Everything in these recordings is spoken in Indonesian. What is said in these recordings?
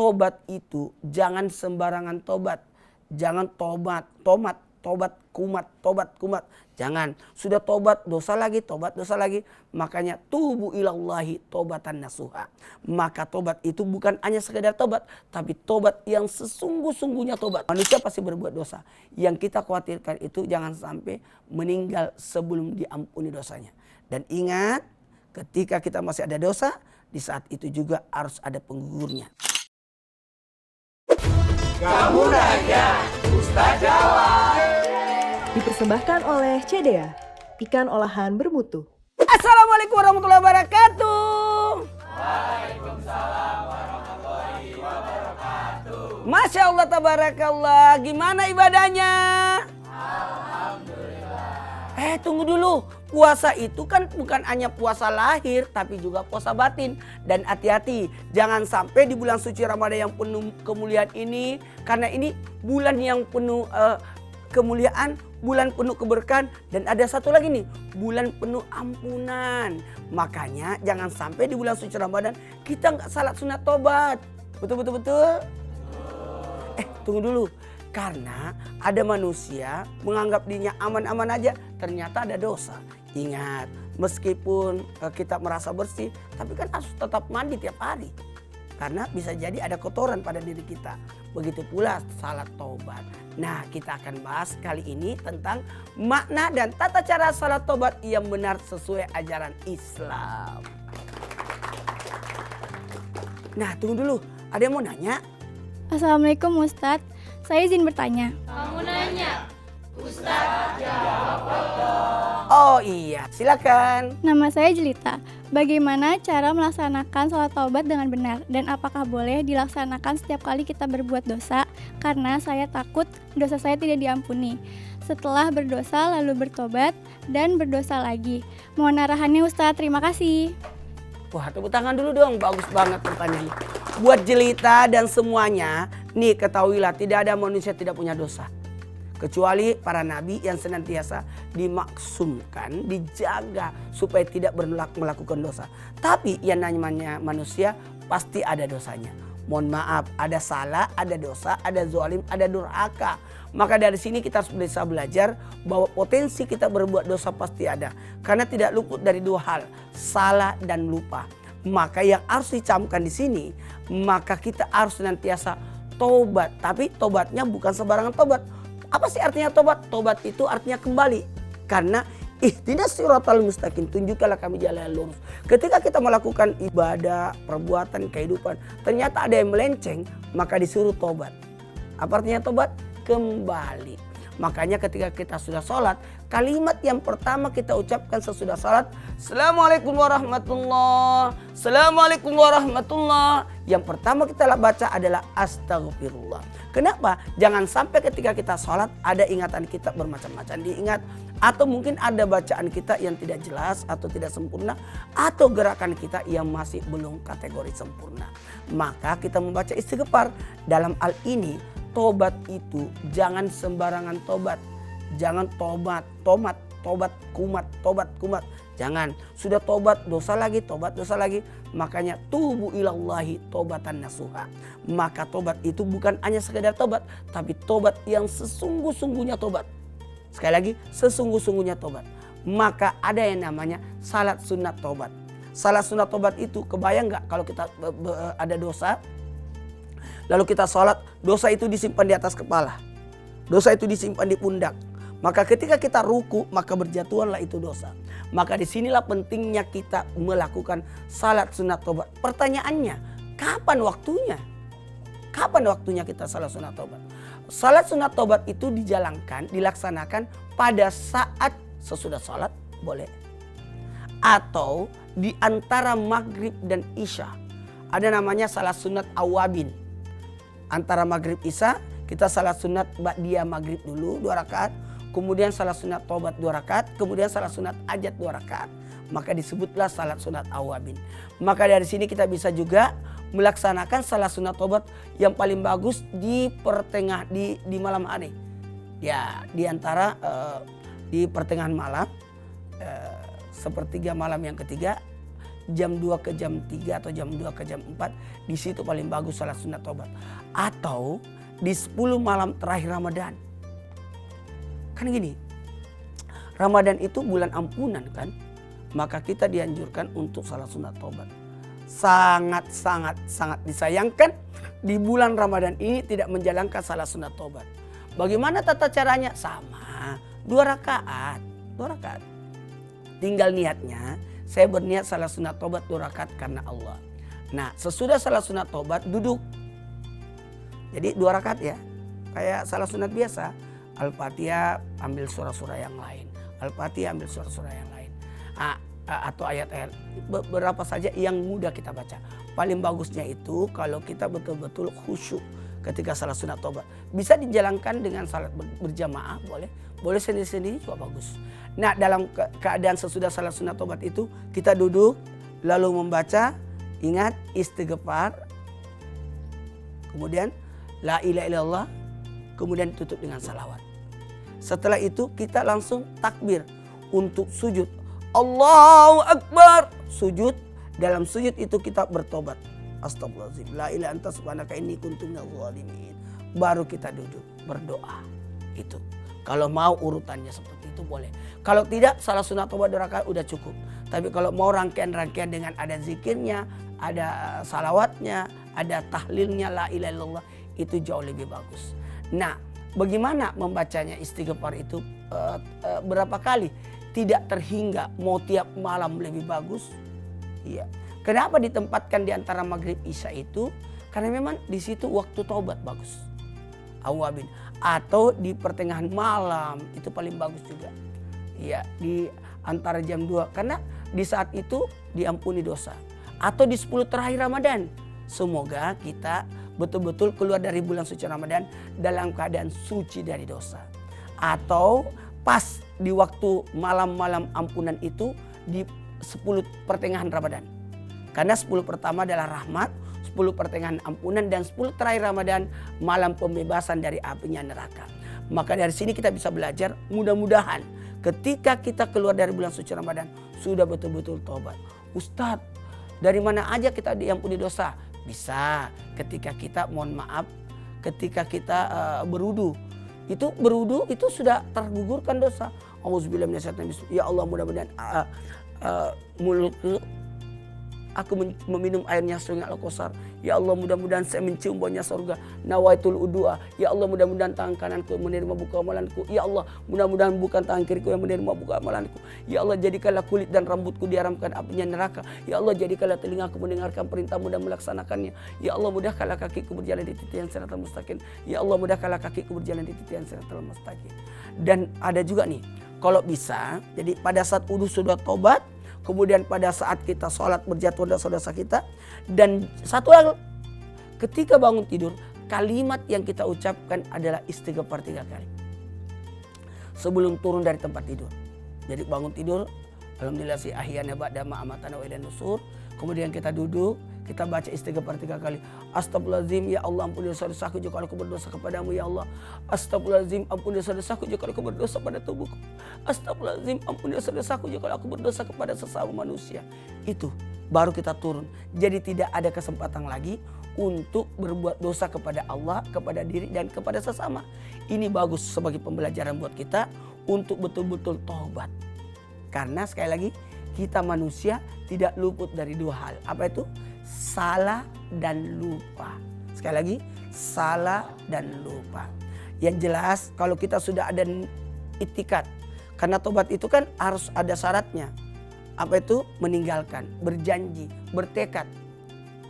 tobat itu jangan sembarangan tobat. Jangan tobat kumat. Jangan. Sudah tobat dosa lagi, tobat dosa lagi. Makanya tubu ilallahi tobatan nasuha. Maka tobat itu bukan hanya sekedar tobat, tapi tobat yang sesungguh-sungguhnya tobat. Manusia pasti berbuat dosa. Yang kita khawatirkan itu jangan sampai meninggal sebelum diampuni dosanya. Dan ingat, ketika kita masih ada dosa, di saat itu juga harus ada penggugurnya. Kamu nanya, Ustaz jawab. Dipersembahkan oleh CDA, ikan olahan bermutu. Assalamualaikum warahmatullahi wabarakatuh. Waalaikumsalam warahmatullahi wabarakatuh. Masya Allah tabarakallah. Gimana ibadahnya? Alhamdulillah. Tunggu dulu. Puasa itu kan bukan hanya puasa lahir, tapi juga puasa batin. Dan hati-hati, jangan sampai di bulan suci Ramadan yang penuh kemuliaan ini, karena ini bulan yang penuh kemuliaan, bulan penuh keberkahan, dan ada satu lagi nih, bulan penuh ampunan. Makanya jangan sampai di bulan suci Ramadan kita nggak salat sunat tobat. Betul? Tunggu dulu. Karena ada manusia menganggap dirinya aman-aman aja, ternyata ada dosa. Ingat, meskipun kita merasa bersih, tapi kan harus tetap mandi tiap hari. Karena bisa jadi ada kotoran pada diri kita. Begitu pula salat tobat. Nah, kita akan bahas kali ini tentang makna dan tata cara salat tobat yang benar sesuai ajaran Islam. Nah, tunggu dulu. Ada yang mau nanya? Assalamualaikum Ustadz, saya izin bertanya. Kamu nanya, Ustaz jawab dong. Oh iya, silakan. Nama saya Jelita. Bagaimana cara melaksanakan sholat taubat dengan benar? Dan apakah boleh dilaksanakan setiap kali kita berbuat dosa? Karena saya takut dosa saya tidak diampuni. Setelah berdosa lalu bertobat dan berdosa lagi. Mohon arahannya Ustadz, terima kasih. Wah, tepuk tangan dulu dong, bagus banget pertanyaannya. Buat Jelita dan semuanya, nih ketahuilah tidak ada manusia tidak punya dosa. Kecuali para nabi yang senantiasa dimaksumkan, dijaga supaya tidak melakukan dosa. Tapi yang namanya manusia pasti ada dosanya. Mohon maaf, ada salah, ada dosa, ada zalim, ada durhaka. Maka dari sini kita harus bisa belajar bahwa potensi kita berbuat dosa pasti ada. Karena tidak luput dari dua hal, salah dan lupa. Maka yang harus dicamkan di sini, maka kita harus senantiasa tobat. Tapi tobatnya bukan sembarangan tobat. Apa sih artinya tobat? Tobat itu artinya kembali. Karena ihdinas siratal mustaqim, tunjukkanlah kami jalan yang lurus. Ketika kita melakukan ibadah, perbuatan, kehidupan, ternyata ada yang melenceng, maka disuruh tobat. Apa artinya tobat? Kembali. Makanya ketika kita sudah sholat, kalimat yang pertama kita ucapkan sesudah sholat, Assalamualaikum warahmatullah, Assalamualaikum warahmatullah. Yang pertama kita baca adalah astagfirullah. Kenapa? Jangan sampai ketika kita sholat ada ingatan kita bermacam-macam diingat. Atau mungkin ada bacaan kita yang tidak jelas atau tidak sempurna. Atau gerakan kita yang masih belum kategori sempurna. Maka kita membaca istighfar. Dalam hal ini tobat itu jangan sembarangan tobat. Jangan tobat kumat. Jangan. Sudah tobat dosa lagi, tobat dosa lagi. Makanya tubu ilallahi tobatan nasuha. Maka tobat itu bukan hanya sekedar tobat, tapi tobat yang sesungguh-sungguhnya tobat. Sekali lagi, sesungguh-sungguhnya tobat. Maka ada yang namanya salat sunat tobat. Salat sunat tobat itu kebayang gak kalau kita ada dosa, lalu kita sholat, dosa itu disimpan di atas kepala. Dosa itu disimpan di pundak. Maka ketika kita ruku, maka berjatuhanlah itu dosa. Maka disinilah pentingnya kita melakukan salat sunat tobat. Pertanyaannya, kapan waktunya? Kapan waktunya kita salat sunat tobat? Salat sunat tobat itu dilaksanakan pada saat sesudah sholat, boleh. Atau di antara maghrib dan isya. Ada namanya salat sunat awabin. Antara maghrib isya kita salat sunat ba'diyah maghrib dulu 2 rakaat. Kemudian salat sunat tobat 2 rakaat. Kemudian salat sunat hajat 2 rakaat. Maka disebutlah salat sunat awabin. Maka dari sini kita bisa juga melaksanakan salat sunat tobat yang paling bagus di malam hari. Ya, di antara di pertengahan malam, sepertiga malam yang ketiga, jam 2 ke jam 3 atau jam 2 ke jam 4, di situ paling bagus salat sunat tobat. Atau di 10 malam terakhir Ramadan. Kan gini, Ramadan itu bulan ampunan kan, maka kita dianjurkan untuk salat sunat tobat. Sangat disayangkan di bulan Ramadan ini tidak menjalankan salat sunat tobat. Bagaimana tata caranya? Sama, 2 rakaat. Tinggal niatnya, saya berniat salat sunat tobat 2 rakaat karena Allah. Nah, sesudah salat sunat tobat duduk. Jadi 2 rakaat ya, kayak salat sunat biasa. Al-Fatihah ambil surah-surah yang lain. Al-Fatihah ambil surah-surah yang lain. Atau ayat-ayat berapa saja yang mudah kita baca. Paling bagusnya itu kalau kita betul-betul khusyuk ketika salat sunat tobat. Bisa dijalankan dengan salat berjamaah, boleh sendiri-sendiri juga bagus. Nah, dalam keadaan sesudah salat sunat tobat itu kita duduk lalu membaca, ingat istighfar, kemudian la ilaha illallah, kemudian tutup dengan salawat. Setelah itu kita langsung takbir untuk sujud. Allahu Akbar, sujud. Dalam sujud itu kita bertobat. Astagfirullahaladzim, la ilaha anta subhanaka inni kuntu minadz zalimin. Baru kita duduk berdoa. Itu. Kalau mau urutannya seperti itu boleh. Kalau tidak, salat sunat tobat 2 rakaat udah cukup. Tapi kalau mau rangkaian-rangkaian dengan ada zikirnya, ada salawatnya, ada tahlilnya la ilaha illallah, itu jauh lebih bagus. Nah, bagaimana membacanya istighfar itu berapa kali? Tidak terhingga, mau tiap malam lebih bagus. Iya. Kenapa ditempatkan di antara maghrib isya itu? Karena memang di situ waktu taubat bagus. Awabin. Atau di pertengahan malam itu paling bagus juga. Iya, di antara jam 2. Karena di saat itu diampuni dosa. Atau di 10 terakhir Ramadan. Semoga kita betul-betul keluar dari bulan suci Ramadan dalam keadaan suci dari dosa. Atau pas di waktu malam-malam ampunan itu di 10 pertengahan Ramadan. Karena 10 pertama adalah rahmat, 10 pertengahan ampunan, dan 10 terakhir Ramadan malam pembebasan dari apinya neraka. Maka dari sini kita bisa belajar, mudah-mudahan ketika kita keluar dari bulan suci Ramadan sudah betul-betul tobat. Ustadz, dari mana aja kita diampuni dosa? Bisa ketika kita, mohon maaf, ketika kita berwudu. Itu berwudu itu sudah tergugurkan dosa. Auzubillahi minasyaitonir rajim. Ya Allah, mudah-mudahan mulutku aku meminum airnya sungai Al-Kausar. Ya Allah, mudah-mudahan saya mencium baunya surga. Nawaitul udua. Ya Allah, mudah-mudahan tangan kananku menerima buka amalanku. Ya Allah, mudah-mudahan bukan tangan kiriku yang menerima buka amalanku. Ya Allah, jadikanlah kulit dan rambutku diharamkan apinya neraka. Ya Allah, jadikanlah telingaku mendengarkan perintahmu dan melaksanakannya. Ya Allah, mudahkanlah kakiku berjalan di titian siratal mustaqim. Ya Allah, mudahkanlah kakiku berjalan di titian siratal mustaqim. Dan ada juga nih, kalau bisa, jadi pada saat wudu sudah tobat, kemudian pada saat kita sholat berjatuh dosa-dosa kita. Dan satu hal, ketika bangun tidur, kalimat yang kita ucapkan adalah istighfar 3 kali. Sebelum turun dari tempat tidur. Jadi bangun tidur, alhamdulillah si ahyana ba'da ma amatana wa ilan nusur. Kemudian kita duduk, kita baca istighfar 3 kali. Astagfirullahaladzim, ya Allah ampuni dosa-dosaku jika aku berdosa kepadamu ya Allah. Astagfirullahaladzim, ampuni dosa-dosaku jika aku berdosa pada tubuhku. Astagfirullahaladzim, ampuni dosa-dosaku jika aku berdosa kepada sesama manusia. Itu baru kita turun. Jadi tidak ada kesempatan lagi untuk berbuat dosa kepada Allah, kepada diri, dan kepada sesama. Ini bagus sebagai pembelajaran buat kita untuk betul-betul taubat. Karena sekali lagi, kita manusia tidak luput dari 2 hal. Apa itu? Salah dan lupa. Sekali lagi, salah dan lupa. Yang jelas kalau kita sudah ada itikad. Karena tobat itu kan harus ada syaratnya. Apa itu? Meninggalkan, berjanji, bertekad.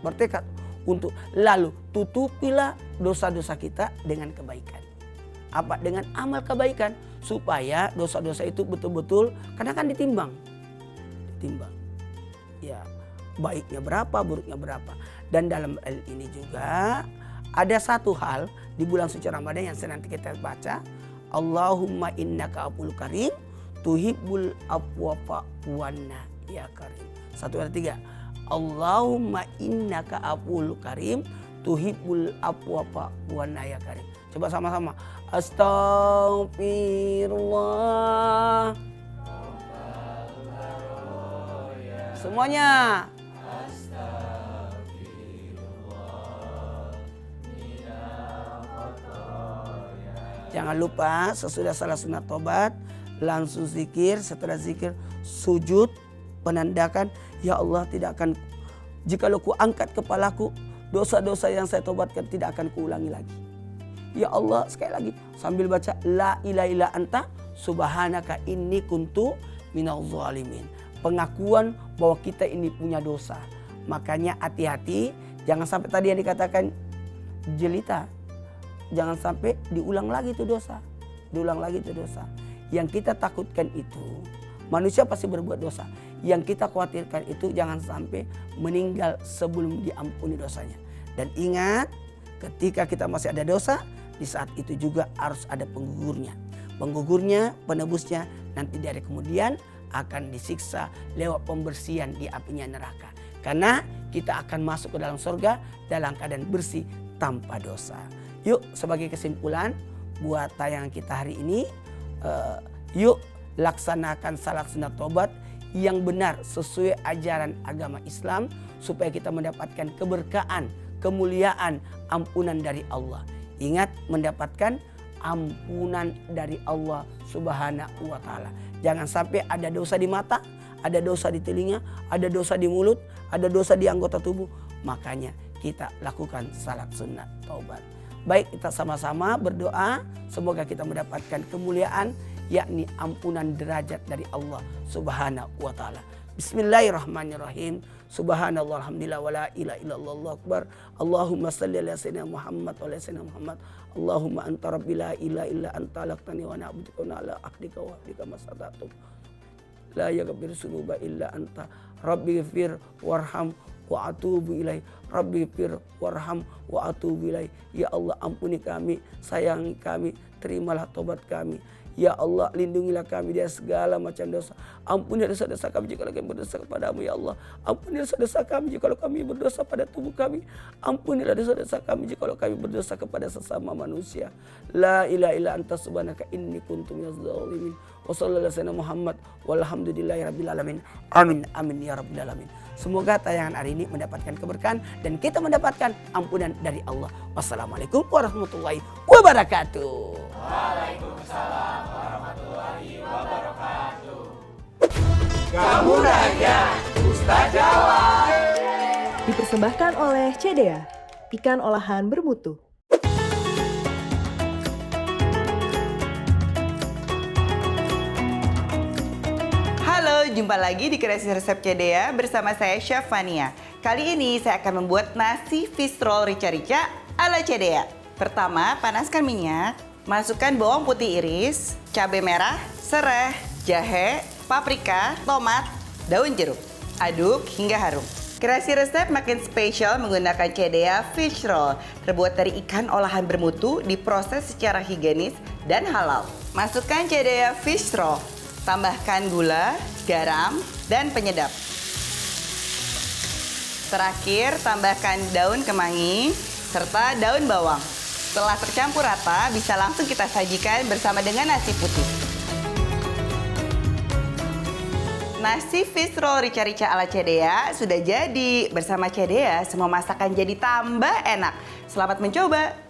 Bertekad untuk lalu tutupilah dosa-dosa kita dengan kebaikan. Apa? Dengan amal kebaikan. Supaya dosa-dosa itu betul-betul, karena kan ditimbang. Ya, baiknya berapa, buruknya berapa. Dan dalam hal ini juga ada satu hal di bulan suci Ramadan yang nanti kita baca. Allahumma innaka aful karim tuhibbul afwa fa'fuanna ya karim. 1, 2, 3. Allahumma innaka aful karim tuhibbul afwa fa'fuanna ya karim. Coba sama-sama. Astagfirullah. Semuanya. Jangan lupa sesudah salat sunat tobat langsung zikir, setelah zikir sujud menandakan ya Allah tidak akan, jikalau ku angkat kepalaku dosa-dosa yang saya tobatkan tidak akan kuulangi lagi. Ya Allah, sekali lagi sambil baca la ilaha illa anta subhanaka inni kuntu minadz zalimin. Pengakuan bahwa kita ini punya dosa. Makanya hati-hati, jangan sampai tadi yang dikatakan jelita. Jangan sampai diulang lagi itu dosa. Diulang lagi itu dosa. Yang kita takutkan itu, manusia pasti berbuat dosa. Yang kita khawatirkan itu jangan sampai meninggal sebelum diampuni dosanya. Dan ingat, ketika kita masih ada dosa, di saat itu juga harus ada penggugurnya. Penggugurnya, penebusnya nanti dari kemudian akan disiksa lewat pembersihan di apinya neraka. Karena kita akan masuk ke dalam surga dalam keadaan bersih tanpa dosa. Yuk, sebagai kesimpulan buat tayangan kita hari ini, yuk laksanakan salat sunat tobat yang benar sesuai ajaran agama Islam supaya kita mendapatkan keberkahan, kemuliaan, ampunan dari Allah. Ingat, mendapatkan ampunan dari Allah Subhanahu wa taala. Jangan sampai ada dosa di mata, ada dosa di telinga, ada dosa di mulut, ada dosa di anggota tubuh. Makanya kita lakukan salat sunat taubat. Baik, kita sama-sama berdoa semoga kita mendapatkan kemuliaan yakni ampunan derajat dari Allah Subhanahu wa taala. Bismillahirrahmanirrahim. Subhanallah, alhamdulillah, wa la ilaha illallah, Allahu akbar. Allahumma salli ala sayyidina Muhammad wa ala sayyidina Muhammad. Allahumma anta rabbi la ilaha illa anta khalaqtani wa ana abduka wa ala ahdika wa ahdika mastata'tu. La yaghfiru dzunuba illa anta. Rabbi ighfir warham wa atubu ilaih. Rabbi ighfir warham wa atubu ilaih. Ya Allah, ampuni kami, sayangi kami, terimalah tobat kami. Ya Allah, lindungilah kami dari segala macam dosa. Ampuni dosa-dosa kami jika kami berdosa kepadamu, ya Allah. Ampuni dosa-dosa kami jika kami berdosa pada tubuh kami. Ampunilah dosa-dosa kami jika kami berdosa kepada sesama manusia. La ilaha illa anta subhanaka inni kuntu minadz zalimin. Wa sallallahu alaihi Muhammad walhamdulillahirabbil alamin. Amin amin ya rabbil alamin. Semoga tayangan hari ini mendapatkan keberkahan dan kita mendapatkan ampunan dari Allah. Wassalamualaikum warahmatullahi wabarakatuh. Waalaikumsalam warahmatullahi wabarakatuh. Kamu nanya, Ustaz jawab. Dipersembahkan oleh CDA, ikan olahan bermutu. Halo, jumpa lagi di Kreasi Resep CDA bersama saya Chef Fania. Kali ini saya akan membuat nasi fish roll rica-rica ala CDA. Pertama, panaskan minyak, masukkan bawang putih iris, cabai merah, serai, jahe, paprika, tomat, daun jeruk. Aduk hingga harum. Kreasi Resep makin spesial menggunakan CDA fish roll, terbuat dari ikan olahan bermutu, diproses secara higienis dan halal. Masukkan CDA fish roll. Tambahkan gula, garam, dan penyedap. Terakhir, tambahkan daun kemangi serta daun bawang. Setelah tercampur rata, bisa langsung kita sajikan bersama dengan nasi putih. Nasi fish roll rica-rica ala CDA sudah jadi. Bersama CDA, semua masakan jadi tambah enak. Selamat mencoba!